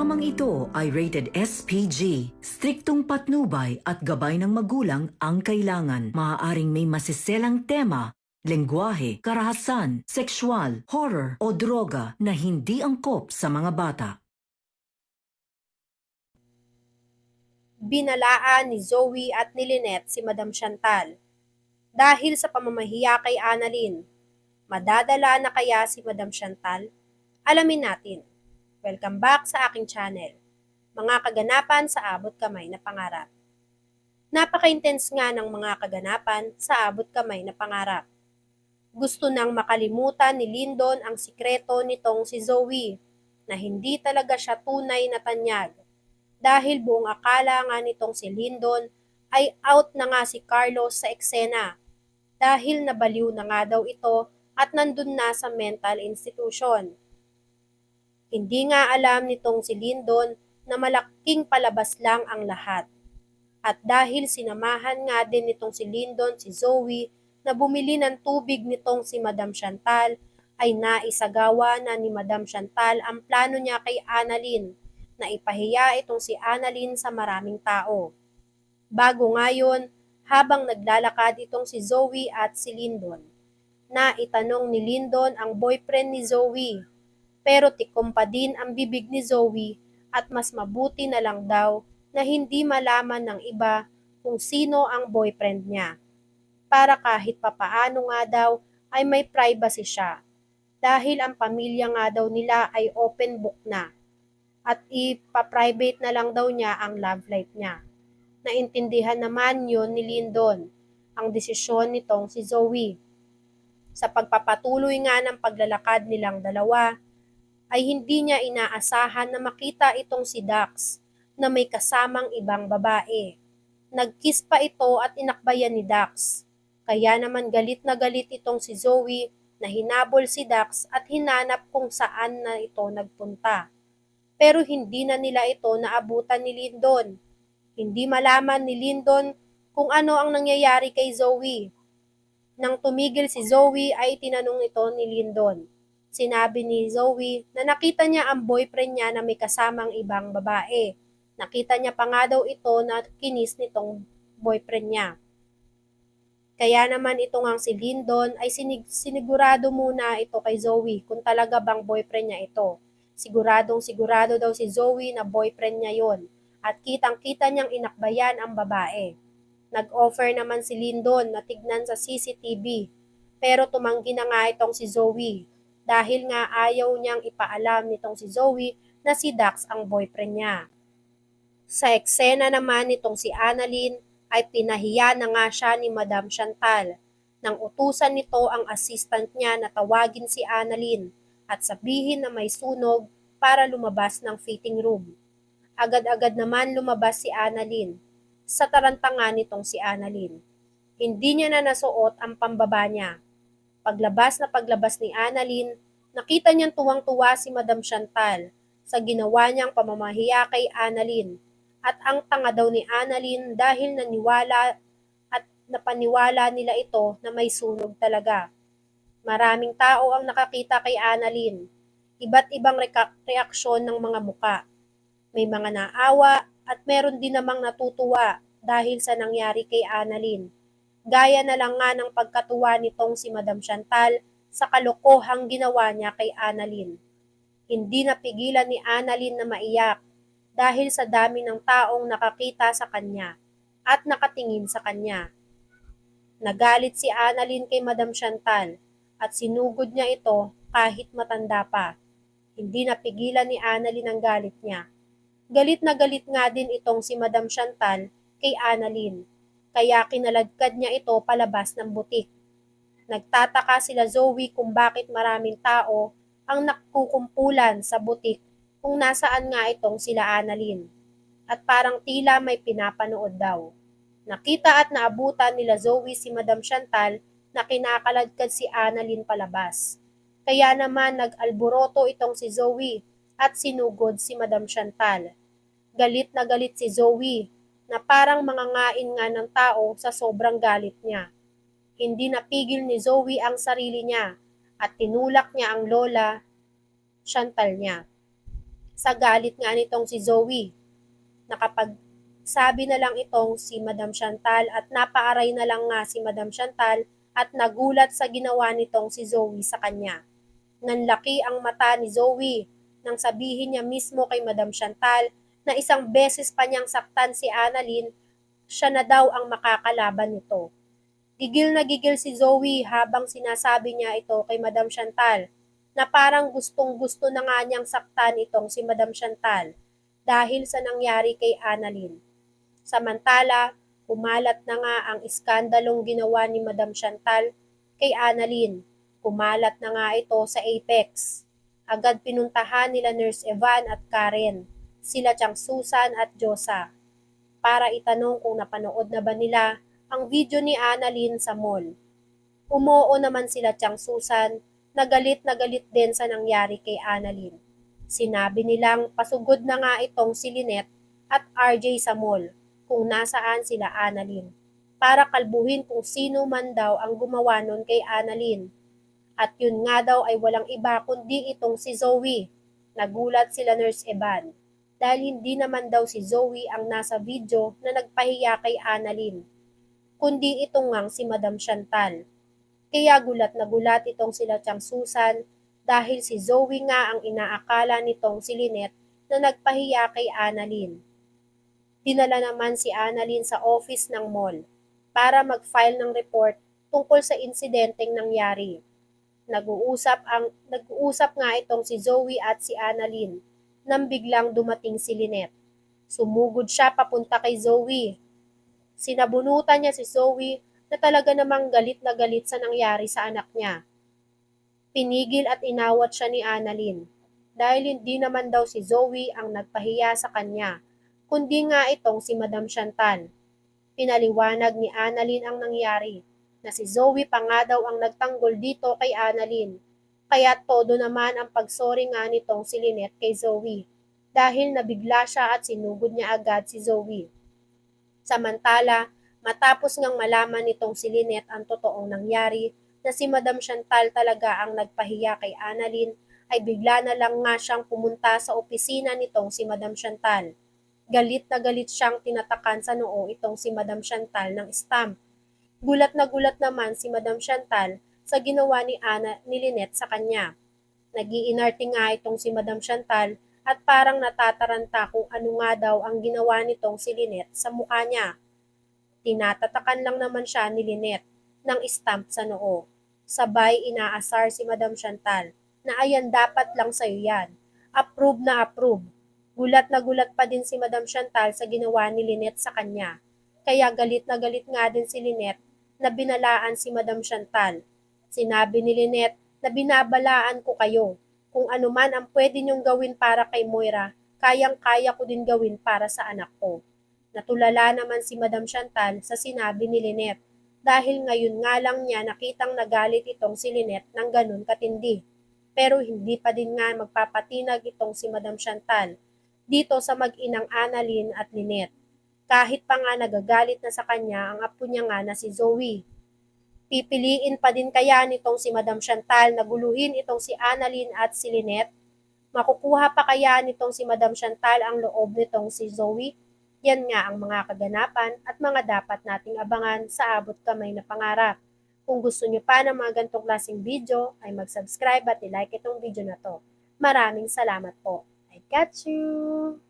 Programang ito ay rated SPG. Striktong patnubay at gabay ng magulang ang kailangan. Maaaring may masiselang tema, lengguwahe, karahasan, sexual, horror o droga na hindi angkop sa mga bata. Binalaan ni Zoe at ni Lynette si Madam Chantal dahil sa pamamahiya kay Annalyn. Madadala na kaya si Madam Chantal? Alamin natin. Welcome back sa aking channel. Mga kaganapan sa abot kamay na pangarap. Napaka-intense nga ng mga kaganapan sa abot kamay na pangarap. Gusto nang makalimutan ni Lyndon ang sikreto nitong si Zoe na hindi talaga siya tunay na tanyag. Dahil buong akala nga nitong si Lyndon ay out na nga si Carlos sa eksena dahil nabaliw na nga daw ito at nandun na sa mental institution. Hindi nga alam nitong si Lyndon na malaking palabas lang ang lahat. At dahil sinamahan nga din nitong si Lyndon si Zoe na bumili ng tubig nitong si Madam Chantal, ay naisagawa na ni Madam Chantal ang plano niya kay Annalyn na ipahiya itong si Annalyn sa maraming tao. Bago ngayon, habang naglalakad itong si Zoe at si Lyndon, na itanong ni Lyndon ang boyfriend ni Zoe. Pero tikom pa din ang bibig ni Zoe at mas mabuti na lang daw na hindi malaman ng iba kung sino ang boyfriend niya. Para kahit papaano nga daw ay may privacy siya. Dahil ang pamilya nga daw nila ay open book na. At ipa-private na lang daw niya ang love life niya. Naintindihan naman yun ni Lyndon, ang desisyon nitong si Zoe. Sa pagpapatuloy nga ng paglalakad nilang dalawa, ay hindi niya inaasahan na makita itong si Dax na may kasamang ibang babae. Nag-kiss pa ito at inakbayan ni Dax. Kaya naman galit na galit itong si Zoe na hinabol si Dax at hinanap kung saan na ito nagpunta. Pero hindi na nila ito naabutan ni Lyndon. Hindi malaman ni Lyndon kung ano ang nangyayari kay Zoe. Nang tumigil si Zoe ay tinanong ito ni Lyndon. Sinabi ni Zoe na nakita niya ang boyfriend niya na may kasamang ibang babae. Nakita niya pa nga daw ito na kinis nitong boyfriend niya. Kaya naman ito ngang si Lyndon ay sinigurado muna ito kay Zoe kung talaga bang boyfriend niya ito. Sigurado daw si Zoe na boyfriend niya yon at kitang-kita niyang inakbayan ang babae. Nag-offer naman si Lyndon na tignan sa CCTV pero tumanggi na nga itong si Zoe dahil nga ayaw niyang ipaalam nitong si Zoe na si Dax ang boyfriend niya. Sa eksena naman nitong si Annalyn ay pinahiya na nga siya ni Madam Chantal nang utusan nito ang assistant niya na tawagin si Annalyn at sabihin na may sunog para lumabas ng fitting room. Agad-agad naman lumabas si Annalyn sa tarantangan nitong si Annalyn. Hindi niya na nasuot ang pambaba niya. Paglabas ni Annalyn, nakita niyang tuwang-tuwa si Madam Chantal sa ginawa niyang pamamahiya kay Annalyn at ang tanga daw ni Annalyn dahil naniwala at napaniwala nila ito na may sunog talaga. Maraming tao ang nakakita kay Annalyn. Iba't ibang reaksyon ng mga muka. May mga naawa at meron din namang natutuwa dahil sa nangyari kay Annalyn. Gaya na lang nga ng pagkatuwa nitong si Madam Chantal sa kalokohang ginawa niya kay Annalyn. Hindi napigilan ni Annalyn na maiyak dahil sa dami ng taong nakakita sa kanya at nakatingin sa kanya. Nagalit si Annalyn kay Madam Chantal at sinugod niya ito kahit matanda pa. Hindi napigilan ni Annalyn ang galit niya. Galit na galit nga din itong si Madam Chantal kay Annalyn, kaya kinaladkad niya ito palabas ng butik. Nagtataka sila Zoe kung bakit maraming tao ang nakukumpulan sa butik kung nasaan nga itong sila Annalyn. At parang tila may pinapanood daw. Nakita at naabutan nila Zoe si Madam Chantal na kinakaladkad si Annalyn palabas. Kaya naman nag-alboroto itong si Zoe at sinugod si Madam Chantal. Galit na galit si Zoe na parang mangangain nga ng tao sa sobrang galit niya. Hindi napigil ni Zoe ang sarili niya at tinulak niya ang lola Chantal niya. sa galit nga nitong si Zoe. Nakapagsabi na lang itong si Madam Chantal at napaaray na lang nga si Madam Chantal at nagulat sa ginawa nitong si Zoe sa kanya. Nanlaki ang mata ni Zoe nang sabihin niya mismo kay Madam Chantal na isang beses pa niyang saktan si Annalyn, siya na daw ang makakalaban nito. Gigil na gigil si Zoe habang sinasabi niya ito kay Madam Chantal na parang gustong-gusto na nga niyang saktan itong si Madam Chantal dahil sa nangyari kay Annalyn. Samantala, kumalat na nga ang iskandalong ginawa ni Madam Chantal kay Annalyn. Kumalat na nga ito sa Apex. Agad pinuntahan nila Nurse Evan at Karen, sila Chang Susan at Josa, para itanong kung napanood na ba nila ang video ni Annalyn sa mall. Umoo naman sila Chang Susan na galit din sa nangyari kay Annalyn. Sinabi nilang pasugod na nga itong si Lynette at RJ sa mall kung nasaan sila Annalyn para kalbuhin kung sino man daw ang gumawa nun kay Annalyn. At yun nga daw ay walang iba kundi itong si Zoe. Nagulat sila Nurse Evan dahil hindi naman daw si Zoe ang nasa video na nagpahiya kay Annalyn, kundi itong ngang si Madam Chantal. Kaya gulat na gulat itong sila Chang Susan dahil si Zoe nga ang inaakala nitong si Lynette na nagpahiya kay Annalyn. Dinala naman si Annalyn sa office ng mall para mag-file ng report tungkol sa insidenteng nangyari. Nag-uusap nga itong si Zoe at si Annalyn nang biglang dumating si Lynette. Sumugod siya papunta kay Zoe. Sinabunutan niya si Zoe na talaga namang galit na galit sa nangyari sa anak niya. Pinigil at inawat siya ni Annalyn dahil hindi naman daw si Zoe ang nagpahiya sa kanya, kundi nga itong si Madam Chantal. Pinaliwanag ni Annalyn ang nangyari, na si Zoe pa nga daw ang nagtanggol dito kay Annalyn. Kaya todo naman ang pagsorry nga nitong si Lynette kay Zoe dahil nabigla siya at sinugod niya agad si Zoe. Samantala, matapos ngang malaman nitong si Lynette ang totoong nangyari na si Madam Chantal talaga ang nagpahiya kay Annalyn, ay bigla na lang nga siyang pumunta sa opisina nitong si Madam Chantal. Galit na galit siyang tinatakan sa noo itong si Madam Chantal ng stamp. Gulat na gulat naman si Madam Chantal sa ginawa ni Lynette sa kanya. Nag-iinarte nga itong si Madam Chantal at parang natataranta kung ano nga daw ang ginawa nitong si Lynette sa mukha niya. Tinatatakan lang naman siya ni Lynette ng stamp sa noo. Sabay inaasar si Madam Chantal na ayan dapat lang sa'yo yan. Approve na approve. Gulat na gulat pa din si Madam Chantal sa ginawa ni Lynette sa kanya. Kaya galit na galit nga din si Lynette na binalaan si Madam Chantal. Sinabi ni Lynette na binabalaan ko kayo. Kung ano man ang pwede niyong gawin para kay Moira, kayang-kaya ko din gawin para sa anak ko. Natulala naman si Madam Chantal sa sinabi ni Lynette dahil ngayon nga lang niya nakitang nagalit itong si Lynette ng ganun katindi. Pero hindi pa din nga magpapatinag itong si Madam Chantal dito sa mag-inang Annalyn at Lynette. Kahit pa nga nagagalit na sa kanya ang apo niya nga na si Zoe. Pipiliin pa din kaya nitong si Madam Chantal na guluhin itong si Annalyn at si Lynette? Makukuha pa kaya nitong si Madam Chantal ang loob nitong si Zoe? Yan nga ang mga kaganapan at mga dapat nating abangan sa abot kamay na pangarap. Kung gusto nyo pa ng mga ganitong klaseng video, ay mag-subscribe at i-like itong video na to. Maraming salamat po. I got you!